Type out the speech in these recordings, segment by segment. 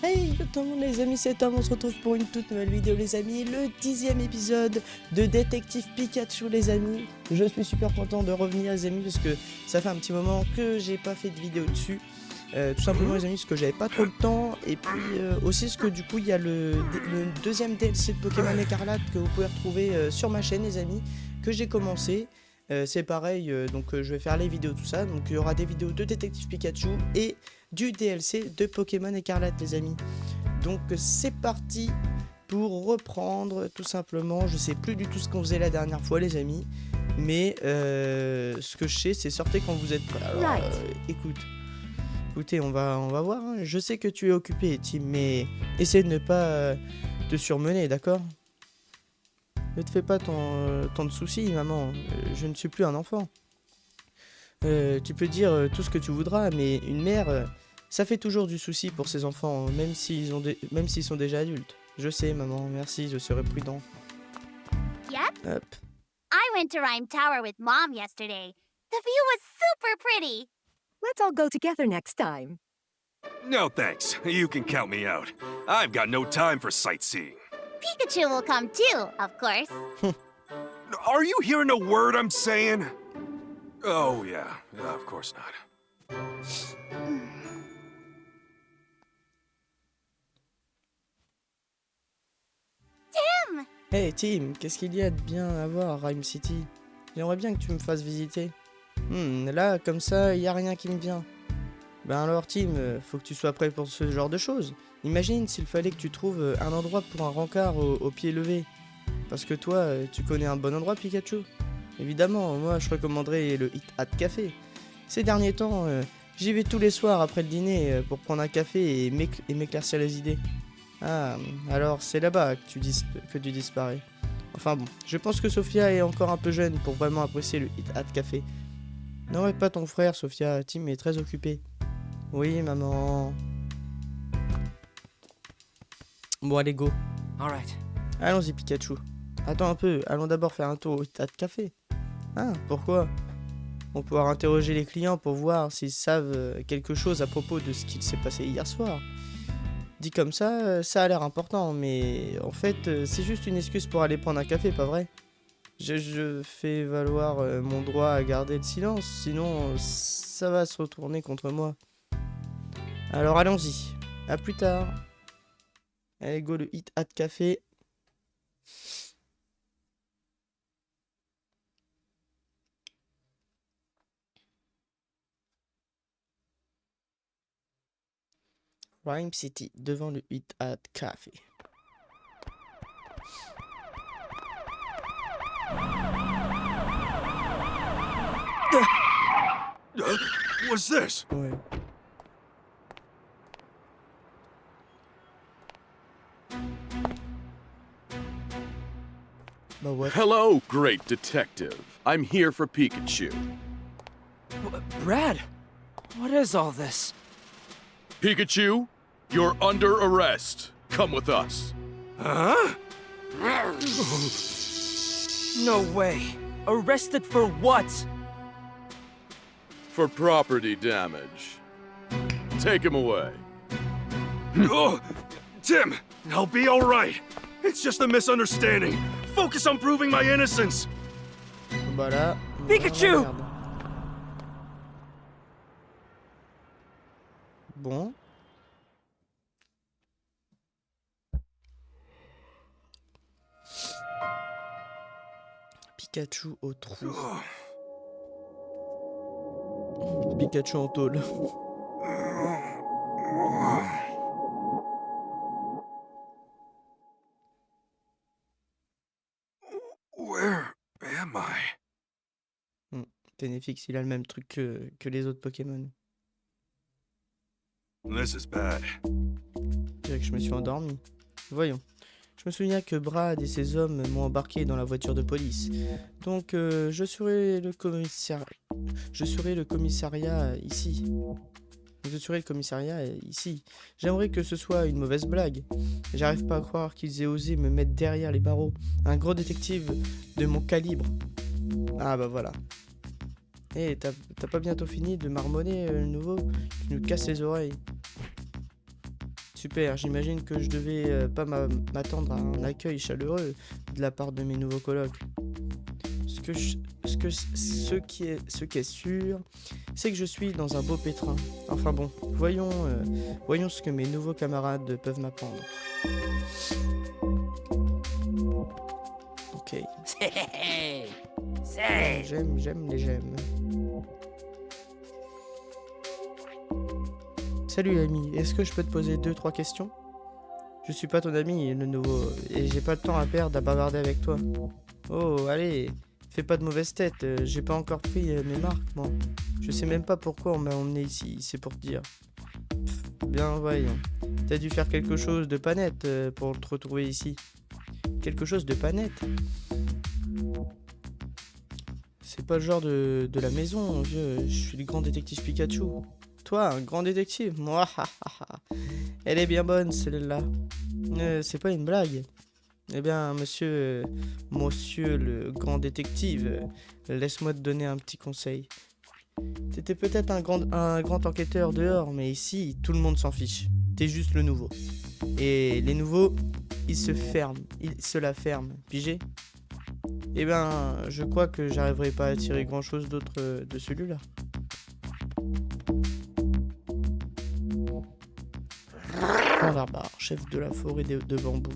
Hey, yo tout le monde les amis, c'est Tom, on se retrouve pour une toute nouvelle vidéo les amis, le 10e épisode de Détective Pikachu les amis. Je suis super content de revenir les amis parce que ça fait un petit moment que j'ai pas fait de vidéo dessus. Tout simplement les amis parce que j'avais pas trop le temps et puis aussi parce que du coup il y a le deuxième DLC de Pokémon Écarlate que vous pouvez retrouver sur ma chaîne les amis, que j'ai commencé. C'est pareil, donc je vais faire les vidéos tout ça, donc il y aura des vidéos de Détective Pikachu et du DLC de Pokémon Écarlate les amis. Donc c'est parti pour reprendre tout simplement. Je sais plus du tout ce qu'on faisait la dernière fois les amis, mais ce que je sais c'est sortez quand vous êtes prêts. Alors écoutez on va voir hein. Je sais que tu es occupé Tim, mais essaie de ne pas te surmener, d'accord? Ne te fais pas tant de soucis maman, je ne suis plus un enfant. Tu peux dire tout ce que tu voudras, mais une mère, ça fait toujours du souci pour ses enfants, même s'ils sont déjà adultes. Je sais, maman, merci, je serai prudent. Yep. Hop. I went to Rhyme Tower with Mom yesterday. The view was super pretty. Let's all go together next time. No thanks. You can count me out. I've got no time for sightseeing. Pikachu will come too, of course. Are you hearing a word I'm saying? Oh, yeah. Of course not. Tim! Hey Tim, qu'est-ce qu'il y a de bien à voir à Rhyme City? J'aimerais bien que tu me fasses visiter. Là, comme ça, y a rien qui me vient. Ben alors Tim, faut que tu sois prêt pour ce genre de choses. Imagine s'il fallait que tu trouves un endroit pour un rencard au pied levé. Parce que toi, tu connais un bon endroit Pikachu? Évidemment, moi je recommanderais le Hit Hat Café. Ces derniers temps, j'y vais tous les soirs après le dîner pour prendre un café et m'éclaircir les idées. Ah, alors c'est là-bas que tu disparais. Enfin bon, je pense que Sophia est encore un peu jeune pour vraiment apprécier le Hit Hat Café. N'embête pas ton frère, Sophia, Tim est très occupé. Oui, maman. Bon, allez, go. Alright. Allons-y, Pikachu. Attends un peu, allons d'abord faire un tour au tas de café. Ah, pourquoi? On peut pouvoir interroger les clients pour voir s'ils savent quelque chose à propos de ce qu'il s'est passé hier soir. Dit comme ça, ça a l'air important, mais en fait, c'est juste une excuse pour aller prendre un café, pas vrai? Je fais valoir mon droit à garder le silence, sinon ça va se retourner contre moi. Alors allons-y, à plus tard. Allez go le Hit Hat Café. Rhyme City, devant le Hit Hat Café. What's this? Ouais. Bah ouais. Hello, great detective. I'm here for Pikachu. Brad, what is all this? Pikachu, you're under arrest. Come with us. Huh? No way. Arrested for what? For property damage. Take him away. Oh, Tim, I'll be all right. It's just a misunderstanding. Focus on proving my innocence. Bah là. Pikachu! Merde. Bon. Pikachu au trou. Pikachu en tôle. Where am I? Ténéfix, il a le même truc que les autres Pokémon. This is bad. Je dirais que je me suis endormi. Voyons. Je me souviens que Brad et ses hommes m'ont embarqué dans la voiture de police. Donc je serai le commissariat ici. Je serai le commissariat ici. J'aimerais que ce soit une mauvaise blague. J'arrive pas à croire qu'ils aient osé me mettre derrière les barreaux. Un gros détective de mon calibre. Ah bah voilà. Eh, t'as pas bientôt fini de marmonner le nouveau? Tu nous casses les oreilles. Super, j'imagine que je devais pas m'attendre à un accueil chaleureux de la part de mes nouveaux colocs. Ce qui est sûr, c'est que je suis dans un beau pétrin. Enfin bon, voyons ce que mes nouveaux camarades peuvent m'apprendre. Ok. J'aime les gemmes. Salut ami, est-ce que je peux te poser 2-3 questions? Je suis pas ton ami, le nouveau, et j'ai pas le temps à perdre à bavarder avec toi. Oh, allez, fais pas de mauvaise tête, j'ai pas encore pris mes marques, moi. Je sais même pas pourquoi on m'a emmené ici, c'est pour te dire. Bien, voyons. T'as dû faire quelque chose de pas net pour te retrouver ici. Quelque chose de pas net? C'est pas le genre de la maison, je suis le grand détective Pikachu. Toi, un grand détective? Moi, elle est bien bonne, celle-là. C'est pas une blague. Eh bien, monsieur le grand détective, laisse-moi te donner un petit conseil. T'étais peut-être un grand enquêteur dehors, mais ici, tout le monde s'en fiche. T'es juste le nouveau. Et les nouveaux, ils se la ferment. Pigé? Eh bien, je crois que j'arriverai pas à tirer grand-chose d'autre de celui-là. Un barbare, chef de la forêt de bambou.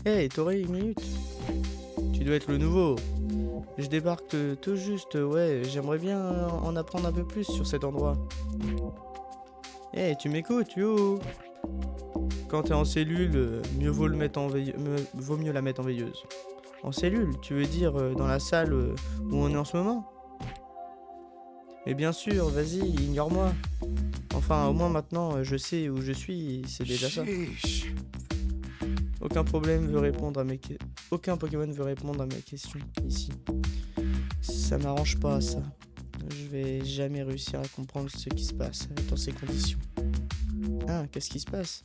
Hey, t'aurais une minute? Tu dois être le nouveau. Je débarque tout juste, ouais, j'aimerais bien en apprendre un peu plus sur cet endroit. Hey, tu m'écoutes, yo? Quand t'es en cellule, vaut mieux la mettre en veilleuse. En cellule, tu veux dire dans la salle où on est en ce moment? Mais bien sûr, vas-y, ignore-moi. Enfin, au moins maintenant, je sais où je suis, c'est déjà ça. Sheesh. Aucun Pokémon veut répondre à mes questions ici. Ça m'arrange pas, ça. Je vais jamais réussir à comprendre ce qui se passe dans ces conditions. Ah, qu'est-ce qui se passe?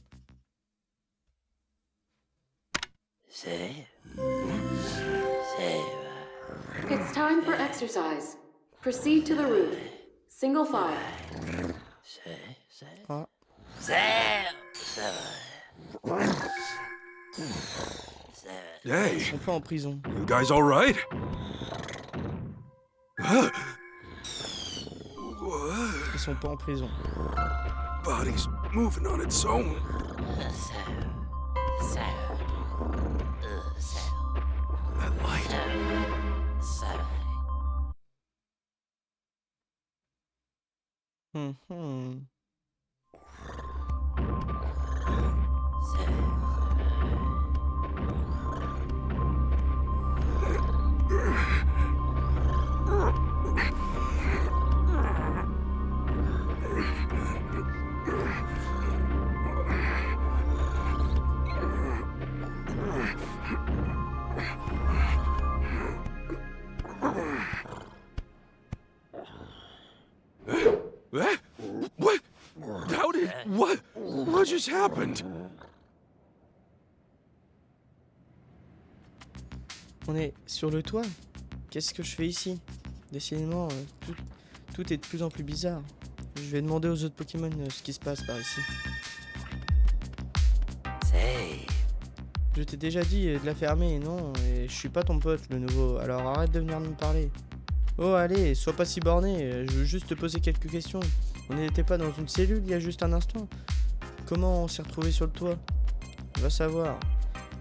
It's time for exercise. Proceed to the roof. Single file. Ah. Ils Hey, sont pas en prison. you guys all right? Ils sont pas en prison. Body's moving on its own. That light. Mhm. What? How did... What just happened? On est sur le toit. Qu'est-ce que je fais ici? Décidément, tout est de plus en plus bizarre. Je vais demander aux autres Pokémon ce qui se passe par ici. Je t'ai déjà dit de la fermer, non? Et je suis pas ton pote, le nouveau, alors arrête de venir me parler. Oh, allez, sois pas si borné, je veux juste te poser quelques questions. On n'était pas dans une cellule il y a juste un instant. Comment on s'est retrouvé sur le toit? Va savoir.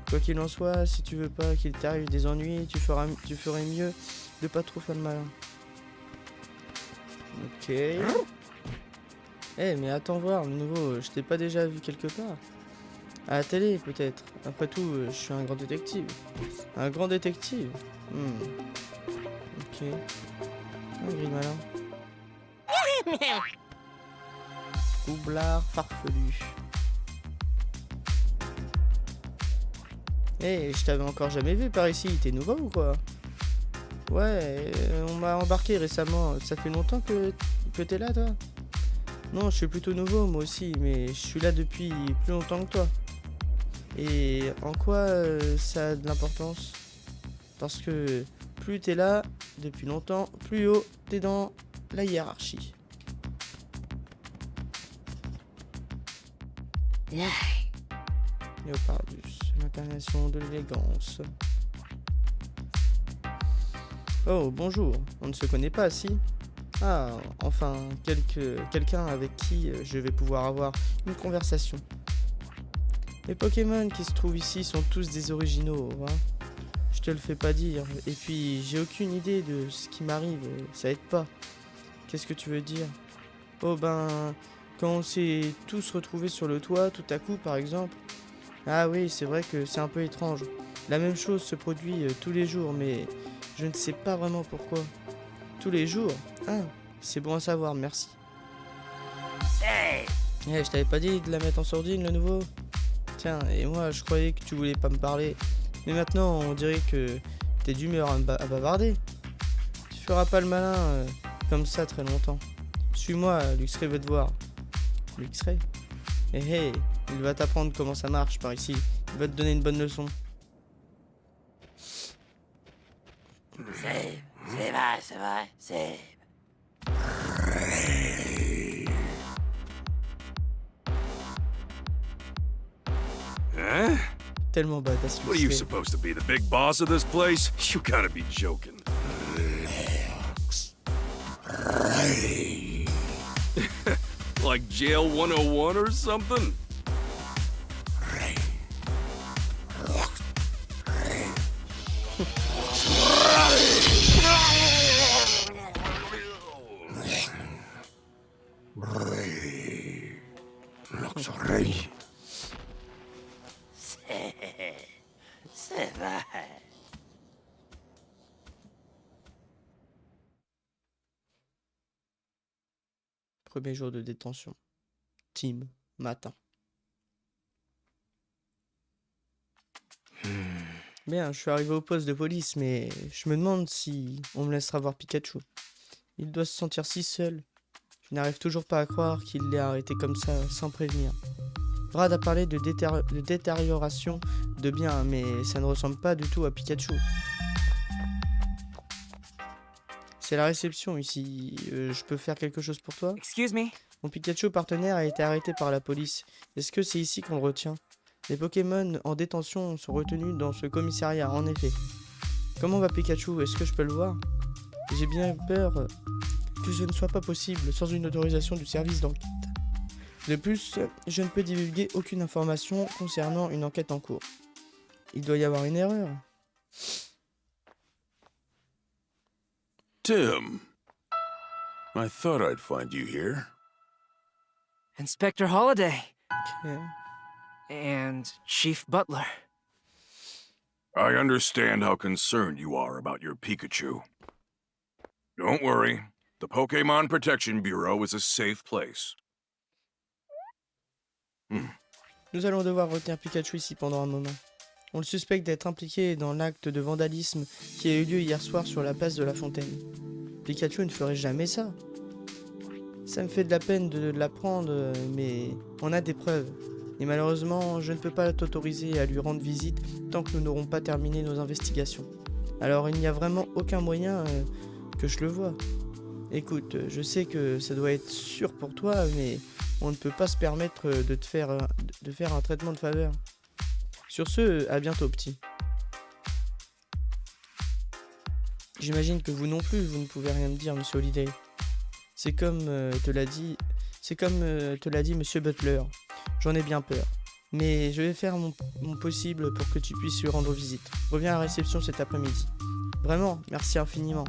Quoi qu'il en soit, si tu veux pas qu'il t'arrive des ennuis, tu ferais mieux de pas trop faire le malin. Ok. Eh, mais attends voir, le nouveau, je t'ai pas déjà vu quelque part? À la télé, peut-être. Après tout, je suis un grand détective. Un grand détective? Ok. Un gris malin. Roublard farfelu. Eh, je t'avais encore jamais vu par ici, t'es nouveau ou quoi? Ouais, on m'a embarqué récemment. Ça fait longtemps que t'es là, toi? Non, je suis plutôt nouveau, moi aussi, mais je suis là depuis plus longtemps que toi. Et en quoi ça a de l'importance? Parce que plus t'es là depuis longtemps, plus haut t'es dans la hiérarchie. Léopardus, l'incarnation de l'élégance. Oh, bonjour. On ne se connaît pas, si? Ah, enfin, quelqu'un avec qui je vais pouvoir avoir une conversation. Les Pokémon qui se trouvent ici sont tous des originaux, hein. Je te le fais pas dire. Et puis, j'ai aucune idée de ce qui m'arrive. Ça aide pas. Qu'est-ce que tu veux dire? Oh ben, quand on s'est tous retrouvés sur le toit, tout à coup, par exemple. Ah oui, c'est vrai que c'est un peu étrange. La même chose se produit tous les jours, mais je ne sais pas vraiment pourquoi. Tous les jours? Ah, c'est bon à savoir, merci. Je t'avais pas dit de la mettre en sourdine, le nouveau? Tiens, et moi, je croyais que tu voulais pas me parler. Mais maintenant, on dirait que t'es d'humeur à bavarder. Tu feras pas le malin comme ça très longtemps. Suis-moi, Luxray veut te voir. Luxray? Hé, il va t'apprendre comment ça marche par ici. Il va te donner une bonne leçon. C'est vrai. Huh? Tellement badass, What are you Luxray. supposed to be, the big boss of this place? You gotta be joking. Like Jail 101 or something? C'est vrai. Premier jour de détention. Team, matin. Bien, je suis arrivé au poste de police, mais je me demande si on me laissera voir Pikachu. Il doit se sentir si seul. Je n'arrive toujours pas à croire qu'il l'ait arrêté comme ça, sans prévenir. Brad a parlé de détérioration de biens, mais ça ne ressemble pas du tout à Pikachu. C'est la réception ici. Je peux faire quelque chose pour toi? Excuse me? Mon Pikachu partenaire a été arrêté par la police. Est-ce que c'est ici qu'on le retient? Les Pokémon en détention sont retenus dans ce commissariat, en effet. Comment va Pikachu? Est-ce que je peux le voir? J'ai bien peur que ce ne soit pas possible sans une autorisation du service d'enquête. De plus, je ne peux divulguer aucune information concernant une enquête en cours. Il doit y avoir une erreur. Tim, I thought I'd find you here. Inspector Holliday Ok. and Chief Butler. I understand how concerned you are about your Pikachu. Don't worry. The Pokemon Protection Bureau is a safe place. Nous allons devoir retenir Pikachu ici pendant un moment. On le suspecte d'être impliqué dans l'acte de vandalisme qui a eu lieu hier soir sur la place de la Fontaine. Pikachu ne ferait jamais ça. Ça me fait de la peine de l'apprendre, mais on a des preuves. Et malheureusement, je ne peux pas t'autoriser à lui rendre visite tant que nous n'aurons pas terminé nos investigations. Alors il n'y a vraiment aucun moyen que je le voie. Écoute, je sais que ça doit être sûr pour toi, mais on ne peut pas se permettre de faire un traitement de faveur. Sur ce, à bientôt, petit. J'imagine que vous non plus, vous ne pouvez rien me dire, Monsieur Holliday. C'est comme te l'a dit Monsieur Butler. J'en ai bien peur. Mais je vais faire mon possible pour que tu puisses lui rendre visite. Reviens à la réception cet après-midi. Vraiment, merci infiniment.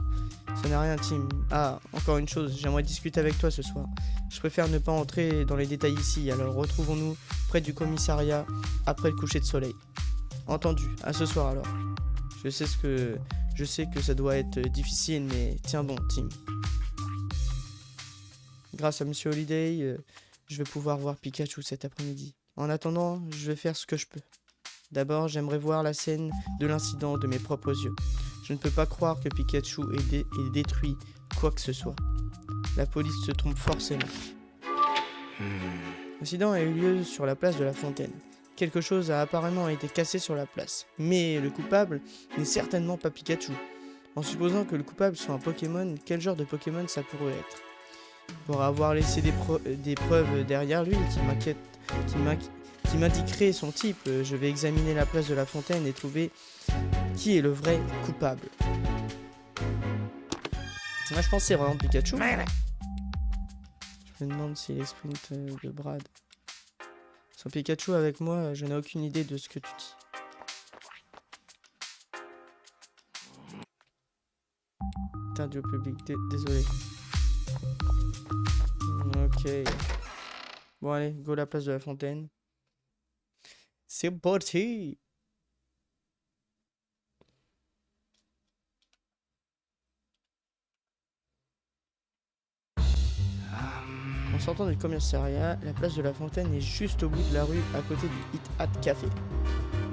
Ça n'est rien, Tim. Ah, encore une chose, j'aimerais discuter avec toi ce soir. Je préfère ne pas entrer dans les détails ici, alors retrouvons-nous près du commissariat après le coucher de soleil. Entendu, à ce soir alors. Je sais que ça doit être difficile, mais tiens bon, Tim. Grâce à Monsieur Holliday, je vais pouvoir voir Pikachu cet après-midi. En attendant, je vais faire ce que je peux. D'abord, j'aimerais voir la scène de l'incident de mes propres yeux. Je ne peux pas croire que Pikachu ait détruit quoi que ce soit. La police se trompe forcément. L'incident a eu lieu sur la place de la Fontaine. Quelque chose a apparemment été cassé sur la place. Mais le coupable n'est certainement pas Pikachu. En supposant que le coupable soit un Pokémon, quel genre de Pokémon ça pourrait être? Pour avoir laissé des preuves derrière lui qui m'indiquerait son type. Je vais examiner la place de la fontaine et trouver qui est le vrai coupable. Moi je pense que c'est vraiment Pikachu. Je me demande si les sprints de Brad. Sans Pikachu avec moi, je n'ai aucune idée de ce que tu dis. Interdit au public, désolé. Ok. Bon allez, go à la place de la fontaine. C'est parti! En sortant du commissariat, la place de la fontaine est juste au bout de la rue, à côté du Hit Hat Café.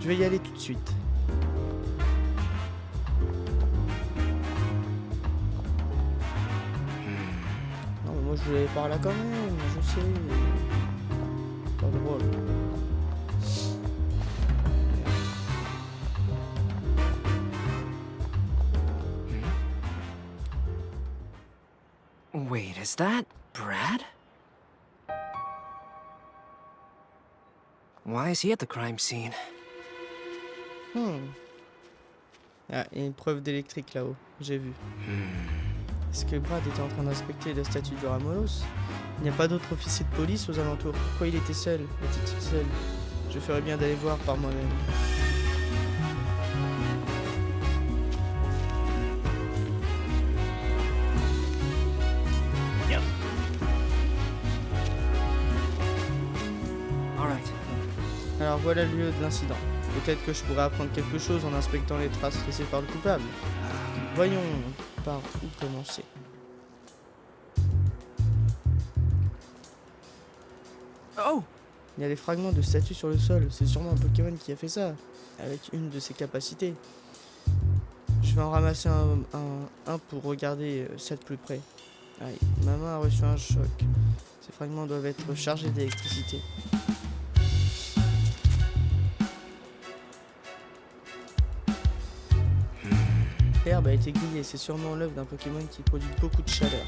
Je vais y aller tout de suite. Non, mais moi je voulais par là quand même, je sais. Pas drôle. Wait, is that Brad? Why is he at the crime scene? Ah, il y a une preuve d'électrique là-haut, j'ai vu. Est-ce que Brad était en train d'inspecter la statue de Ramolos? Il n'y a pas d'autre officier de police aux alentours. Pourquoi il était seul? Était-il seul? Je ferais bien d'aller voir par moi-même. Alright. Alors voilà le lieu de l'incident. Peut-être que je pourrais apprendre quelque chose en inspectant les traces laissées par le coupable. Voyons par où commencer. Oh! Il y a des fragments de statues sur le sol. C'est sûrement un Pokémon qui a fait ça, avec une de ses capacités. Je vais en ramasser un pour regarder ça de plus près. Aïe, ma main a reçu un choc. Ces fragments doivent être chargés d'électricité. L'herbe a été grillée, c'est sûrement l'œuvre d'un Pokémon qui produit beaucoup de chaleur.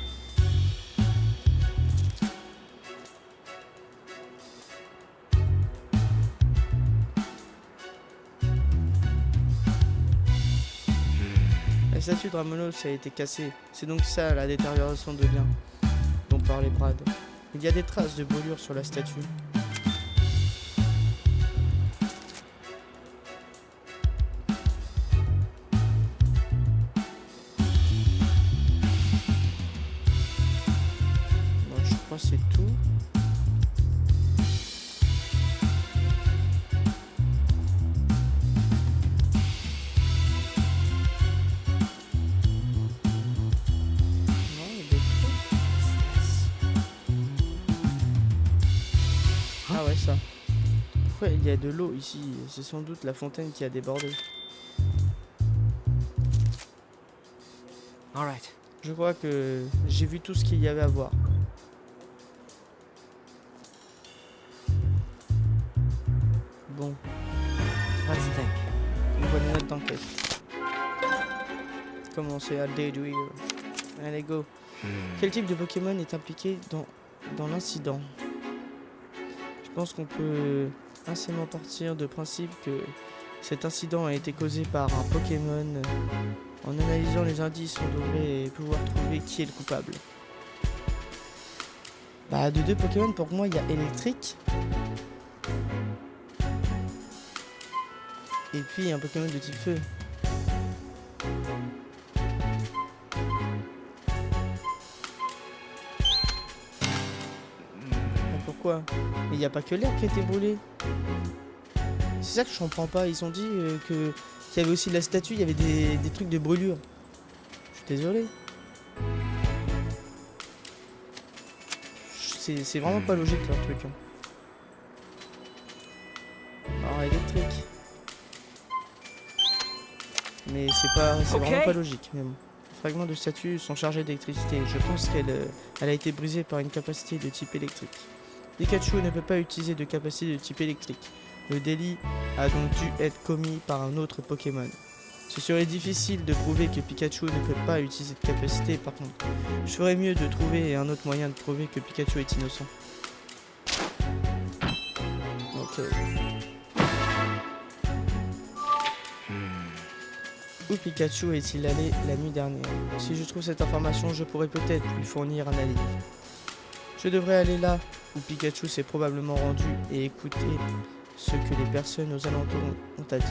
La statue de Ramolos a été cassée, c'est donc ça la détérioration de biens dont parlait Brad. Il y a des traces de brûlure sur la statue. Je crois que c'est tout. Non, il y a des trucs. Ah ouais, ça. Pourquoi il y a de l'eau ici? C'est sans doute la fontaine qui a débordé. Alright. Je crois que j'ai vu tout ce qu'il y avait à voir. Bon, Let's think. on voit les notes d'enquête. Commencer à déduire. Allez, go. Quel type de Pokémon est impliqué dans l'incident? Je pense qu'on peut aisément partir de principe que cet incident a été causé par un Pokémon. En analysant les indices, on devrait pouvoir trouver qui est le coupable. Bah, de deux Pokémon, pour moi, il y a électrique. Et puis un Pokémon de type feu. Pourquoi? Mais il n'y a pas que l'air qui a été brûlé. C'est ça que je comprends pas. Ils ont dit qu'il y avait aussi la statue, il y avait des trucs de brûlure. Je suis désolé. C'est vraiment pas logique leur truc. Alors électrique. Mais c'est vraiment pas logique. Mais bon. Les fragments de statue sont chargés d'électricité. Je pense qu'elle a été brisée par une capacité de type électrique. Pikachu ne peut pas utiliser de capacité de type électrique. Le délit a donc dû être commis par un autre Pokémon. Ce serait difficile de prouver que Pikachu ne peut pas utiliser de capacité, par contre. Je ferais mieux de trouver un autre moyen de prouver que Pikachu est innocent. Ok. Ok. Où Pikachu est-il allé la nuit dernière? Si je trouve cette information, je pourrais peut-être lui fournir un alibi. Je devrais aller là où Pikachu s'est probablement rendu et écouter ce que les personnes aux alentours ont à dire.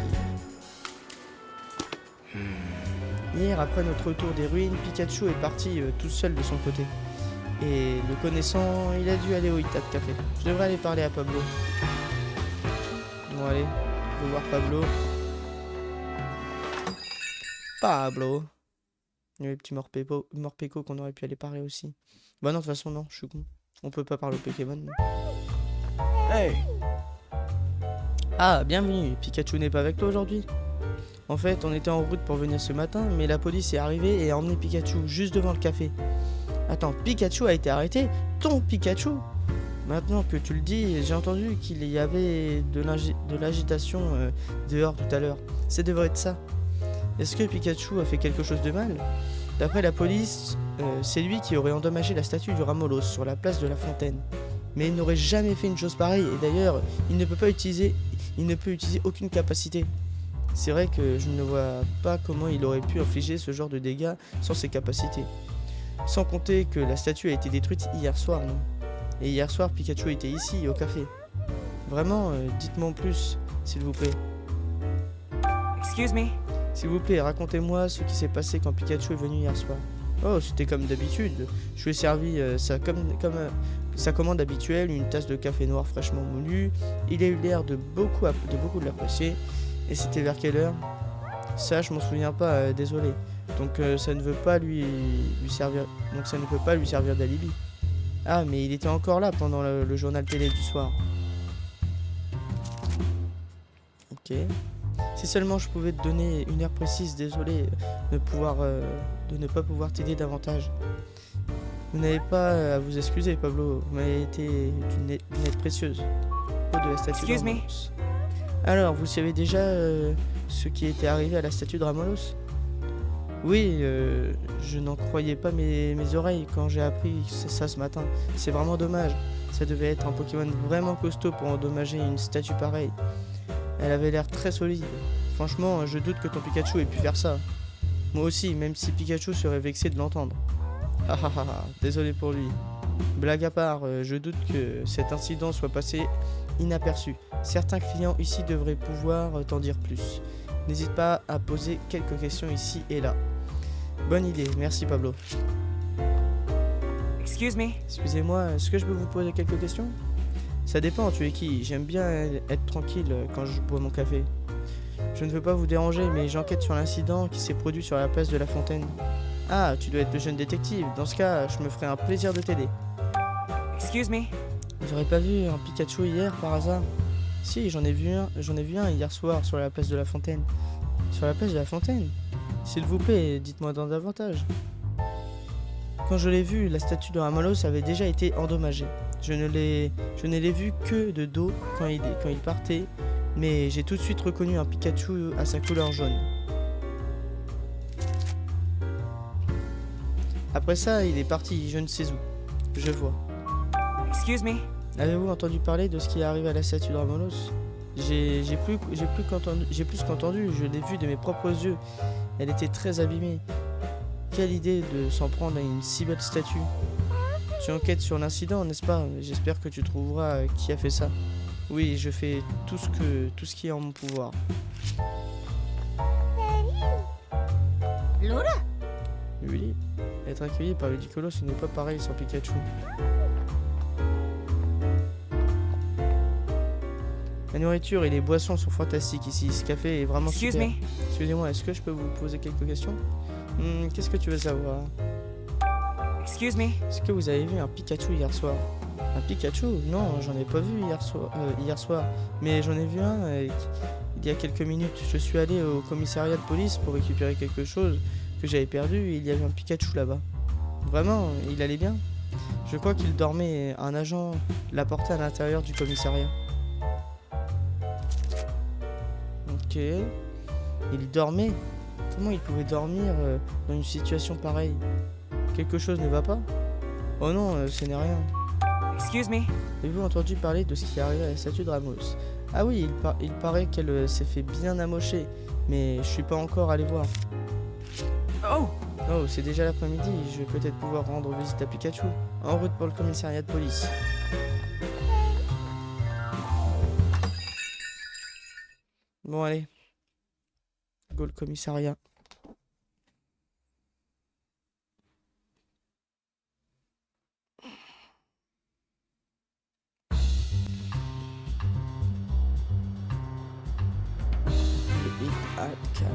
Hier, après notre retour des ruines, Pikachu est parti tout seul de son côté. Et le connaissant, il a dû aller au Ita de Café. Je devrais aller parler à Pablo. Bon allez, je vais voir Pablo. Pablo. Il y a les petits Morpeko qu'on aurait pu aller parler aussi. Bah non, de toute façon non, je suis con. On peut pas parler au Pokémon. Hey, Ah, bienvenue. Pikachu n'est pas avec toi aujourd'hui? En fait, on était en route pour venir ce matin, mais la police est arrivée et a emmené Pikachu juste devant le café. Attends, Pikachu a été arrêté? Ton Pikachu? Maintenant que tu le dis, j'ai entendu qu'il y avait de l'agitation dehors tout à l'heure. Ça devrait être ça. Est-ce que Pikachu a fait quelque chose de mal? D'après la police, c'est lui qui aurait endommagé la statue du Ramolos sur la place de la Fontaine. Mais il n'aurait jamais fait une chose pareille, et d'ailleurs, il ne peut utiliser aucune capacité. C'est vrai que je ne vois pas comment il aurait pu infliger ce genre de dégâts sans ses capacités. Sans compter que la statue a été détruite hier soir, non? Et hier soir, Pikachu était ici, au café. Vraiment, dites-moi en plus, s'il vous plaît. excuse me. S'il vous plaît, racontez-moi ce qui s'est passé quand Pikachu est venu hier soir. Oh, c'était comme d'habitude. Je lui ai servi sa commande habituelle, une tasse de café noir fraîchement moulu. Il a eu l'air de beaucoup de l'apprécier. Et c'était vers quelle heure? Ça, je m'en souviens pas, désolé. Donc ça ne peut pas lui servir d'alibi. Ah, mais il était encore là pendant le journal télé du soir. Ok. Si seulement je pouvais te donner une heure précise, désolé de ne pas pouvoir t'aider davantage. Vous n'avez pas à vous excuser, Pablo. Vous m'avez été d'une aide précieuse. De la statue Excuse de me. Ramolos. Alors, vous savez déjà ce qui était arrivé à la statue de Ramolos? Oui, je n'en croyais pas mes oreilles quand j'ai appris ça ce matin. C'est vraiment dommage. Ça devait être un Pokémon vraiment costaud pour endommager une statue pareille. Elle avait l'air très solide. Franchement, je doute que ton Pikachu ait pu faire ça. Moi aussi, même si Pikachu serait vexé de l'entendre. Ah ah ah ah, désolé pour lui. Blague à part, je doute que cet incident soit passé inaperçu. Certains clients ici devraient pouvoir t'en dire plus. N'hésite pas à poser quelques questions ici et là. Bonne idée, merci Pablo. Excuse me. Excusez-moi, est-ce que je peux vous poser quelques questions? Ça dépend, tu es qui? J'aime bien être tranquille quand je bois mon café. Je ne veux pas vous déranger, mais j'enquête sur l'incident qui s'est produit sur la place de la Fontaine. Ah, tu dois être le jeune détective. Dans ce cas, je me ferai un plaisir de t'aider. Excuse me. Vous n'aurez pas vu un Pikachu hier par hasard? Si, j'en ai vu un hier soir sur la place de la Fontaine. Sur la place de la Fontaine? S'il vous plaît, dites-moi davantage. Quand je l'ai vu, la statue de Ramolos avait déjà été endommagée. Je ne l'ai vu que de dos quand il partait, mais j'ai tout de suite reconnu un Pikachu à sa couleur jaune. Après ça, il est parti, je ne sais où. Je vois. Excuse me. Avez-vous entendu parler de ce qui est arrivé à la statue de Ramolos? J'ai plus qu'entendu, je l'ai vu de mes propres yeux. Elle était très abîmée. Quelle idée de s'en prendre à une si belle statue. Tu enquêtes sur l'incident, n'est-ce pas? J'espère que tu trouveras qui a fait ça. Oui, je fais tout ce qui est en mon pouvoir. Luna? Luli, être accueilli par Ludicolo, ce n'est pas pareil sans Pikachu. La nourriture et les boissons sont fantastiques ici. Ce café est vraiment Excuse super. me. Excusez-moi, est-ce que je peux vous poser quelques questions? Qu'est-ce que tu veux savoir? Excuse me. Est-ce que vous avez vu un Pikachu hier soir? Un Pikachu? Non, j'en ai pas vu hier soir. Mais j'en ai vu un il y a quelques minutes. Je suis allé au commissariat de police pour récupérer quelque chose que j'avais perdu et il y avait un Pikachu là-bas. Vraiment, il allait bien? Je crois qu'il dormait et un agent l'a porté à l'intérieur du commissariat. Ok. Il dormait? Comment il pouvait dormir dans une situation pareille? Quelque chose ne va pas? Oh non, ce n'est rien. Excuse me? Avez-vous entendu parler de ce qui est arrivé à la statue de Ramos? Ah oui, il paraît qu'elle s'est fait bien amocher, mais je suis pas encore allé voir. Oh! Oh, c'est déjà l'après-midi, je vais peut-être pouvoir rendre visite à Pikachu. En route pour le commissariat de police. Bon, allez. Go le commissariat. Le Big Hat Café.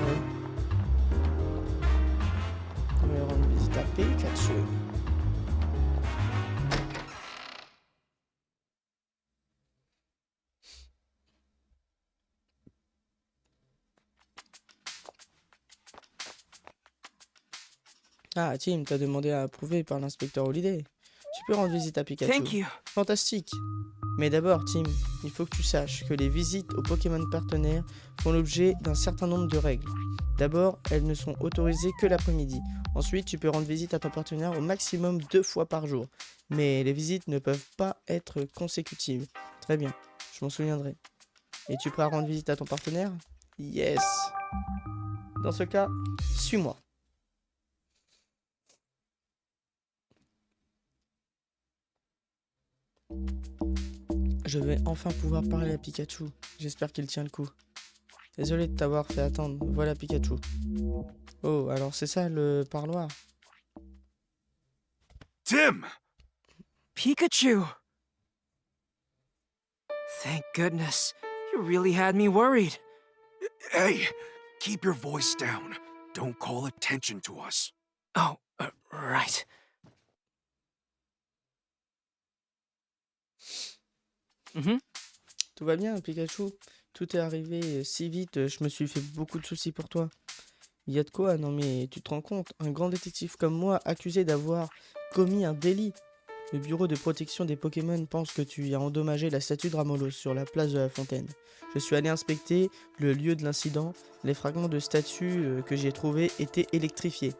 Ouais. On va rendre visite à Pikachu. Ah, Tim, t'as demandé à approuver par l'inspecteur Holiday. Tu peux rendre visite à Pikachu. Thank you. Fantastique. Mais d'abord, Tim, il faut que tu saches que les visites aux Pokémon partenaires font l'objet d'un certain nombre de règles. D'abord, elles ne sont autorisées que l'après-midi. Ensuite, tu peux rendre visite à ton partenaire au maximum 2 fois par jour. Mais les visites ne peuvent pas être consécutives. Très bien, je m'en souviendrai. Es-tu prêt à rendre visite à ton partenaire? Yes. Dans ce cas, suis-moi. Je vais enfin pouvoir parler à Pikachu. J'espère qu'il tient le coup. Désolé de t'avoir fait attendre. Voilà Pikachu. Oh, alors c'est ça le parloir. Tim! Pikachu! Thank goodness. You really had me worried. Hey, keep your voice down. Don't call attention to us. Oh, right. Tout va bien, Pikachu? Tout est arrivé si vite, je me suis fait beaucoup de soucis pour toi. Il y a de quoi? Non mais tu te rends compte? Un grand détective comme moi, accusé d'avoir commis un délit. Le bureau de protection des Pokémon pense que tu as endommagé la statue de Ramolos sur la place de la fontaine. Je suis allé inspecter le lieu de l'incident. Les fragments de statue que j'ai trouvés étaient électrifiés.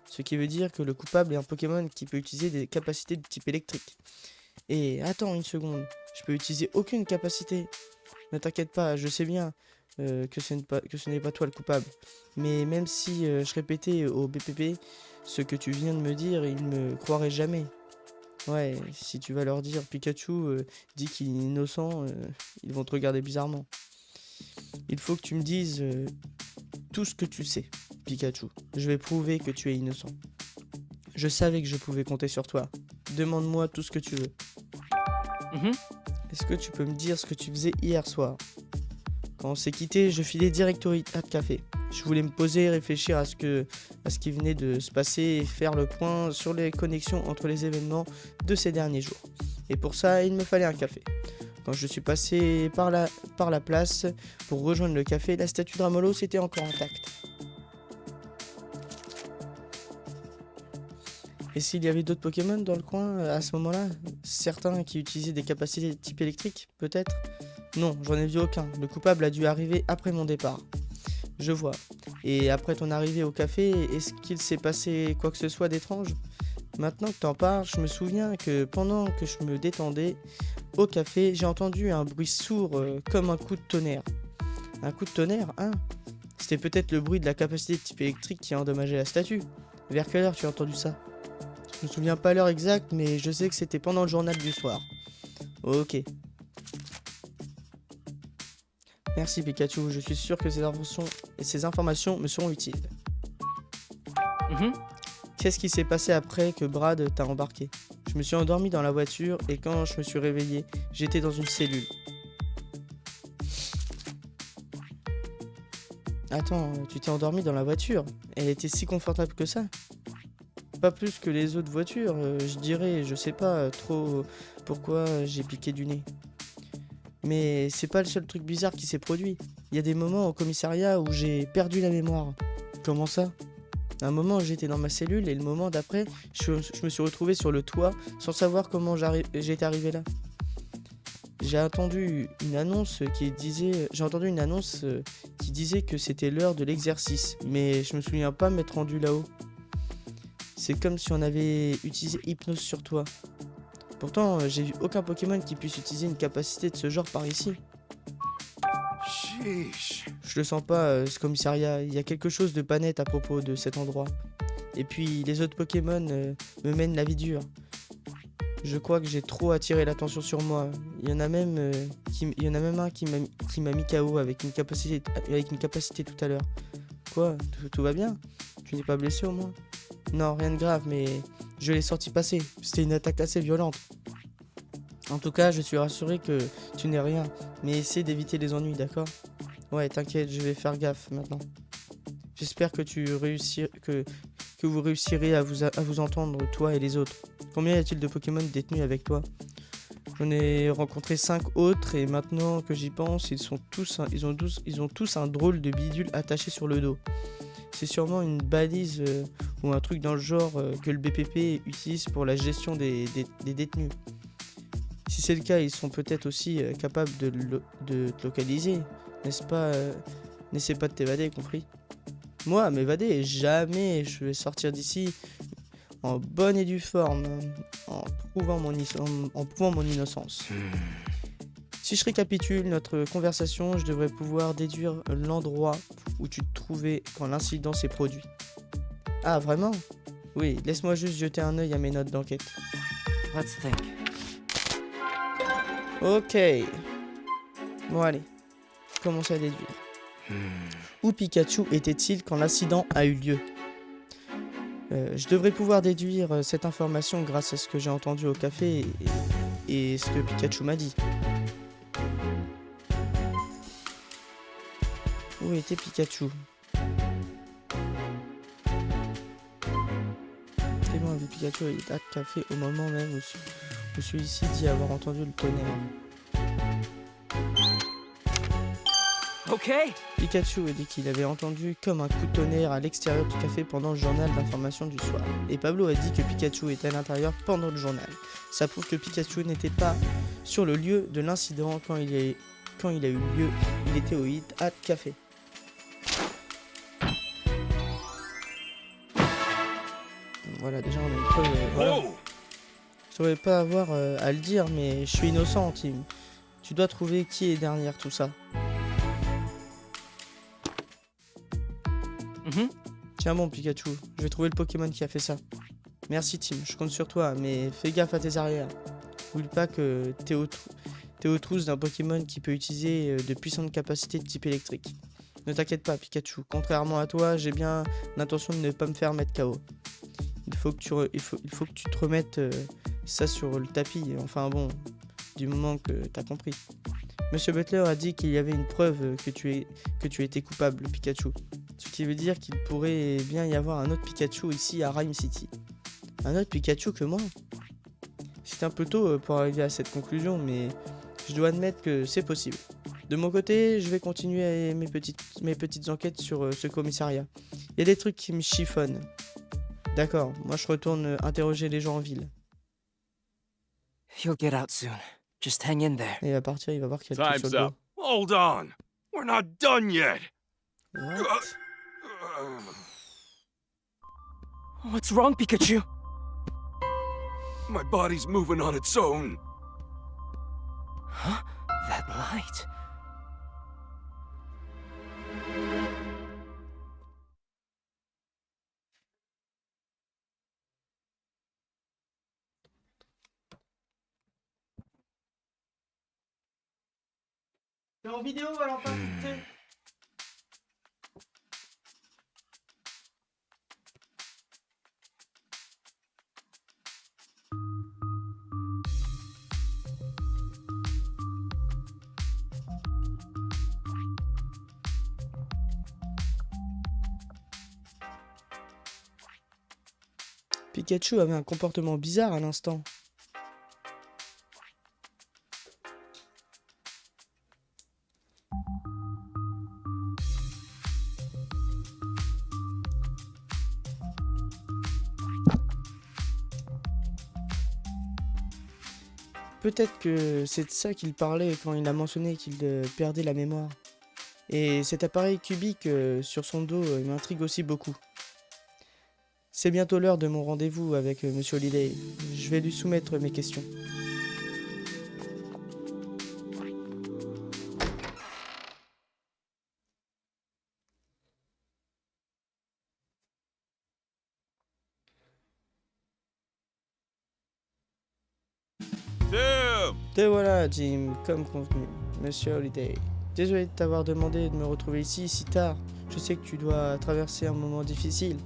Ce qui veut dire que le coupable est un Pokémon qui peut utiliser des capacités de type électrique. Et attends une seconde, je peux utiliser aucune capacité. Ne t'inquiète pas, je sais bien que ce n'est pas toi le coupable. Mais même si je répétais au BPP ce que tu viens de me dire, ils me croiraient jamais. Ouais, si tu vas leur dire Pikachu dit qu'il est innocent, ils vont te regarder bizarrement. Il faut que tu me dises tout ce que tu sais, Pikachu. Je vais prouver que tu es innocent. Je savais que je pouvais compter sur toi. Demande-moi tout ce que tu veux. Est-ce que tu peux me dire ce que tu faisais hier soir? Quand on s'est quitté, je filais direct au Hit Café. Je voulais me poser, réfléchir à ce qui venait de se passer et faire le point sur les connexions entre les événements de ces derniers jours. Et pour ça, il me fallait un café. Quand je suis passé par la place pour rejoindre le café, la statue de Ramolos était encore intacte. Et s'il y avait d'autres Pokémon dans le coin à ce moment-là? Certains qui utilisaient des capacités de type électrique, peut-être? Non, j'en ai vu aucun. Le coupable a dû arriver après mon départ. Je vois. Et après ton arrivée au café, est-ce qu'il s'est passé quoi que ce soit d'étrange? Maintenant que t'en parles, je me souviens que pendant que je me détendais au café, j'ai entendu un bruit sourd comme un coup de tonnerre. Un coup de tonnerre, hein? C'était peut-être le bruit de la capacité de type électrique qui a endommagé la statue. Vers quelle heure tu as entendu ça? Je me souviens pas l'heure exacte, mais je sais que c'était pendant le journal du soir. Ok. Merci Pikachu, je suis sûr que ces informations me seront utiles. Qu'est-ce qui s'est passé après que Brad t'a embarqué? Je me suis endormi dans la voiture et quand je me suis réveillé, j'étais dans une cellule. Attends, tu t'es endormi dans la voiture? Elle était si confortable que ça? Pas plus que les autres voitures, je dirais, je sais pas trop pourquoi j'ai piqué du nez. Mais c'est pas le seul truc bizarre qui s'est produit. Il y a des moments au commissariat où j'ai perdu la mémoire. Comment ça? Un moment j'étais dans ma cellule et le moment d'après, je me suis retrouvé sur le toit sans savoir comment j'étais arrivé là. J'ai entendu une annonce qui disait que c'était l'heure de l'exercice, mais je me souviens pas m'être rendu là-haut. C'est comme si on avait utilisé hypnose sur toi. Pourtant, j'ai vu aucun Pokémon qui puisse utiliser une capacité de ce genre par ici. Sheesh. Je le sens pas, ce commissariat. Il y a quelque chose de pas net à propos de cet endroit. Et puis, les autres Pokémon me mènent la vie dure. Je crois que j'ai trop attiré l'attention sur moi. Il y en a même un qui m'a mis KO avec une capacité tout à l'heure. Quoi? Tout va bien? Tu n'es pas blessé au moins? Non, rien de grave, mais je l'ai senti passer. C'était une attaque assez violente. En tout cas, je suis rassuré que tu n'es rien. Mais essaie d'éviter les ennuis, d'accord? Ouais, t'inquiète, je vais faire gaffe maintenant. J'espère que vous réussirez à vous entendre, toi et les autres. Combien y a-t-il de Pokémon détenus avec toi? J'en ai rencontré 5 autres et maintenant que j'y pense, ils ont tous un drôle de bidule attaché sur le dos. C'est sûrement une balise ou un truc dans le genre que le BPP utilise pour la gestion des détenus. Si c'est le cas, ils sont peut-être aussi capables de te localiser, n'est-ce pas? N'essaie pas de t'évader, compris? Moi, m'évader, jamais je vais sortir d'ici en bonne et due forme, en prouvant mon innocence. Si je récapitule notre conversation, je devrais pouvoir déduire l'endroit où tu te trouvais quand l'incident s'est produit. Ah, vraiment? Oui, laisse-moi juste jeter un œil à mes notes d'enquête. Let's think. Ok. Bon, allez. Commençons à déduire. Où Pikachu était-il quand l'incident a eu lieu? Je devrais pouvoir déduire cette information grâce à ce que j'ai entendu au café et ce que Pikachu m'a dit. Où était Pikachu? Et moi, Pikachu est à café au moment même où celui-ci dit avoir entendu le tonnerre. Ok. Pikachu a dit qu'il avait entendu comme un coup de tonnerre à l'extérieur du café pendant le journal d'information du soir. Et Pablo a dit que Pikachu était à l'intérieur pendant le journal. Ça prouve que Pikachu n'était pas sur le lieu de l'incident quand il a eu lieu. Il était au Hit Hat Café. Voilà, déjà on a une preuve. Voilà. Je devrais pas avoir à le dire, mais je suis innocent, Tim. Tu dois trouver qui est derrière tout ça. Tiens bon Pikachu, je vais trouver le Pokémon qui a fait ça. Merci Tim, je compte sur toi, mais fais gaffe à tes arrières. N'oublie pas que t'es aux trousses d'un Pokémon qui peut utiliser de puissantes capacités de type électrique. Ne t'inquiète pas Pikachu, contrairement à toi, j'ai bien l'intention de ne pas me faire mettre KO. Il faut que tu te remettes ça sur le tapis, enfin bon, du moment que t'as compris. Monsieur Butler a dit qu'il y avait une preuve que tu étais coupable, Pikachu. Ce qui veut dire qu'il pourrait bien y avoir un autre Pikachu ici à Rhyme City. Un autre Pikachu que moi? C'est un peu tôt pour arriver à cette conclusion, mais je dois admettre que c'est possible. De mon côté, je vais continuer mes petites enquêtes sur ce commissariat. Il y a des trucs qui me chiffonnent. D'accord, moi je retourne interroger les gens en ville. You'll get out soon. Just hang in there. Et il va partir, il va voir qu'il y a le truc sur Time's le up. dos. Hold on. We're not done yet. What? What's wrong, Pikachu? My body's moving on its own. Huh? That light. T'es en vidéo alors pas écouté. Pikachu avait un comportement bizarre à l'instant. Peut-être que c'est de ça qu'il parlait quand il a mentionné qu'il perdait la mémoire. Et cet appareil cubique sur son dos m'intrigue aussi beaucoup. C'est bientôt l'heure de mon rendez-vous avec Monsieur Holiday. Je vais lui soumettre mes questions. Tim! Te voilà, Jim, comme convenu. Monsieur Holiday. Désolé de t'avoir demandé de me retrouver ici si tard. Je sais que tu dois traverser un moment difficile.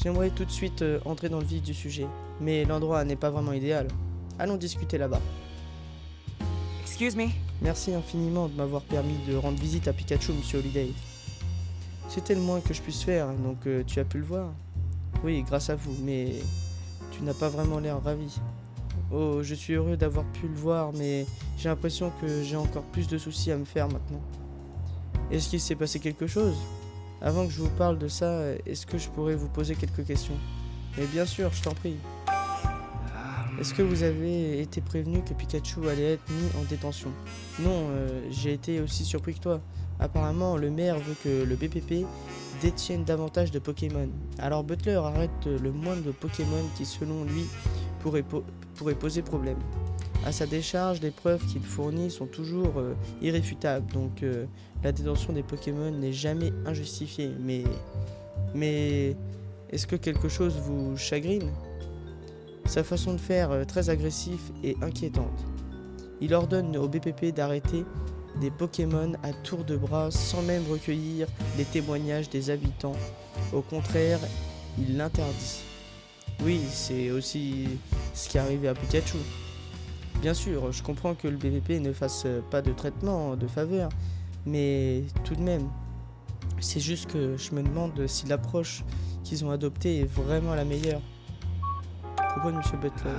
J'aimerais tout de suite entrer dans le vif du sujet, mais l'endroit n'est pas vraiment idéal. Allons discuter là-bas. Excuse me? Merci infiniment de m'avoir permis de rendre visite à Pikachu, Monsieur Holiday. C'était le moins que je puisse faire, donc tu as pu le voir. Oui, grâce à vous, mais tu n'as pas vraiment l'air ravi. Oh, je suis heureux d'avoir pu le voir, mais j'ai l'impression que j'ai encore plus de soucis à me faire maintenant. Est-ce qu'il s'est passé quelque chose? Avant que je vous parle de ça, est-ce que je pourrais vous poser quelques questions? Mais bien sûr, je t'en prie. Est-ce que vous avez été prévenu que Pikachu allait être mis en détention? Non, j'ai été aussi surpris que toi. Apparemment, le maire veut que le BPP détienne davantage de Pokémon. Alors Butler arrête le moindre de Pokémon qui, selon lui, pourrait poser problème. À sa décharge, les preuves qu'il fournit sont toujours irréfutables, donc la détention des Pokémon n'est jamais injustifiée. Mais est-ce que quelque chose vous chagrine? Sa façon de faire, très agressive et inquiétante. Il ordonne au BPP d'arrêter des Pokémon à tour de bras sans même recueillir les témoignages des habitants. Au contraire, il l'interdit. Oui, c'est aussi ce qui est arrivé à Pikachu. Bien sûr, je comprends que le BPP ne fasse pas de traitement de faveur, mais tout de même, c'est juste que je me demande si l'approche qu'ils ont adoptée est vraiment la meilleure. Pourquoi, Monsieur Butler?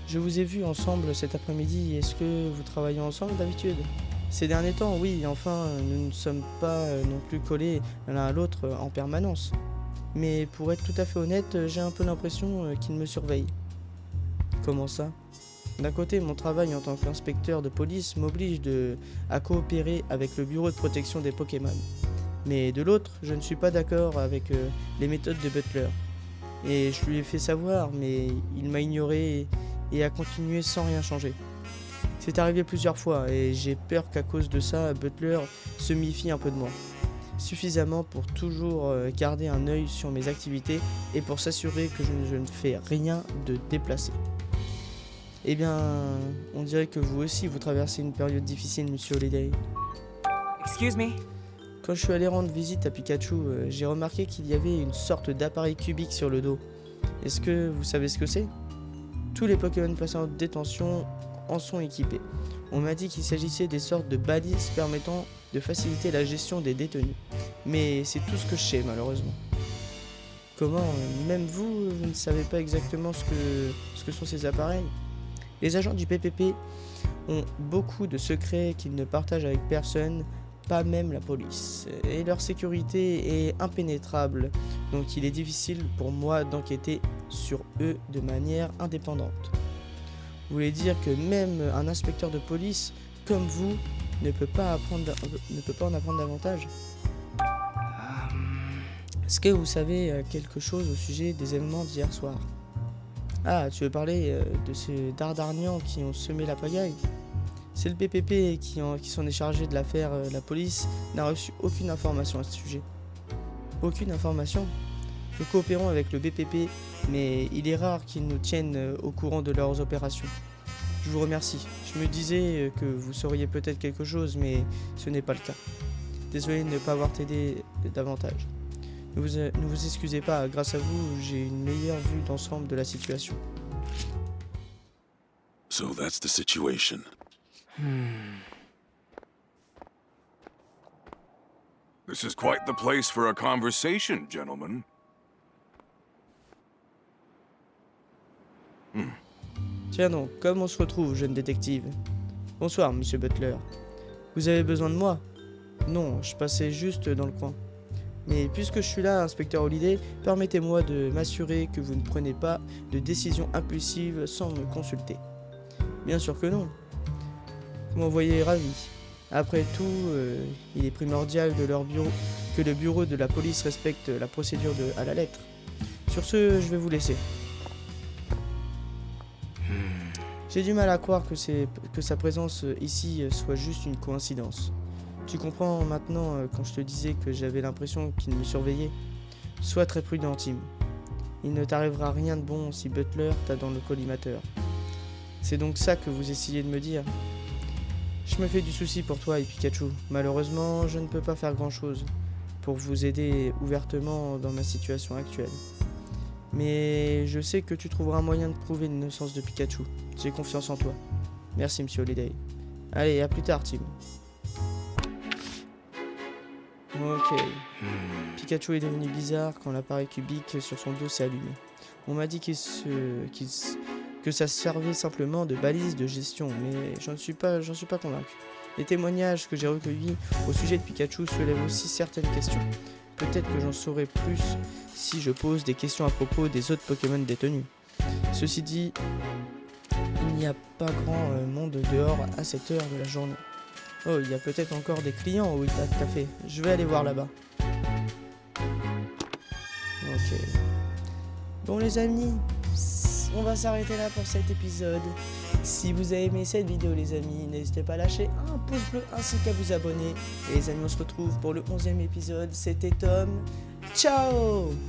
Je vous ai vu ensemble cet après-midi. Est-ce que vous travaillez ensemble d'habitude? Ces derniers temps, oui. Enfin, nous ne sommes pas non plus collés l'un à l'autre en permanence. Mais pour être tout à fait honnête, j'ai un peu l'impression qu'il me surveille. Comment ça? D'un côté, mon travail en tant qu'inspecteur de police m'oblige à coopérer avec le bureau de protection des Pokémon. Mais de l'autre, je ne suis pas d'accord avec les méthodes de Butler. Et je lui ai fait savoir, mais il m'a ignoré et a continué sans rien changer. C'est arrivé plusieurs fois et j'ai peur qu'à cause de ça, Butler se méfie un peu de moi. Suffisamment pour toujours garder un œil sur mes activités et pour s'assurer que je ne fais rien de déplacé. Eh bien, on dirait que vous aussi, vous traversez une période difficile, Monsieur Holiday. Excuse me? Quand je suis allé rendre visite à Pikachu, j'ai remarqué qu'il y avait une sorte d'appareil cubique sur le dos. Est-ce que vous savez ce que c'est? Tous les Pokémon placés en détention en sont équipés. On m'a dit qu'il s'agissait des sortes de balises permettant de faciliter la gestion des détenus. Mais c'est tout ce que je sais, malheureusement. Comment, même vous ne savez pas exactement ce que sont ces appareils? Les agents du PPP ont beaucoup de secrets qu'ils ne partagent avec personne, pas même la police. Et leur sécurité est impénétrable, donc il est difficile pour moi d'enquêter sur eux de manière indépendante. Vous voulez dire que même un inspecteur de police comme vous ne peut pas en apprendre davantage? Est-ce que vous savez quelque chose au sujet des événements d'hier soir? Ah, tu veux parler de ces Dardarnians qui ont semé la pagaille? C'est le PPP qui s'en est chargé de l'affaire. La police n'a reçu aucune information à ce sujet. Aucune information? Nous coopérons avec le BPP, mais il est rare qu'ils nous tiennent au courant de leurs opérations. Je vous remercie. Je me disais que vous sauriez peut-être quelque chose, mais ce n'est pas le cas. Désolé de ne pas avoir t'aider davantage. Ne vous excusez pas, grâce à vous, j'ai une meilleure vue d'ensemble de la situation. So that's the situation. This is quite the place for a conversation, gentlemen. Tiens donc, comme on se retrouve, jeune détective? Bonsoir, Monsieur Butler. Vous avez besoin de moi? Non, je passais juste dans le coin. Mais puisque je suis là, inspecteur Holiday, permettez-moi de m'assurer que vous ne prenez pas de décision impulsive sans me consulter. Bien sûr que non. Vous m'en voyez ravi. Après tout, il est primordial que le bureau de la police respecte la procédure à la lettre. Sur ce, je vais vous laisser. J'ai du mal à croire que sa présence ici soit juste une coïncidence. Tu comprends maintenant quand je te disais que j'avais l'impression qu'il me surveillait? Sois très prudent, Tim. Il ne t'arrivera rien de bon si Butler t'a dans le collimateur. C'est donc ça que vous essayez de me dire? Je me fais du souci pour toi et Pikachu. Malheureusement, je ne peux pas faire grand-chose pour vous aider ouvertement dans ma situation actuelle. Mais je sais que tu trouveras un moyen de prouver l'innocence de Pikachu. J'ai confiance en toi. Merci, Monsieur Holiday. Allez, à plus tard, Tim. Ok. Pikachu est devenu bizarre quand l'appareil cubique sur son dos s'est allumé. On m'a dit que ça servait simplement de balise de gestion, mais j'en suis pas convaincu. Les témoignages que j'ai recueillis au sujet de Pikachu soulèvent aussi certaines questions. Peut-être que j'en saurai plus si je pose des questions à propos des autres Pokémon détenus. Ceci dit, il n'y a pas grand monde dehors à cette heure de la journée. Oh, il y a peut-être encore des clients au Ita Café. Je vais aller voir là-bas. Ok. Bon les amis, on va s'arrêter là pour cet épisode. Si vous avez aimé cette vidéo les amis, n'hésitez pas à lâcher un pouce bleu ainsi qu'à vous abonner. Et les amis, on se retrouve pour le 11e épisode. C'était Tom. Ciao!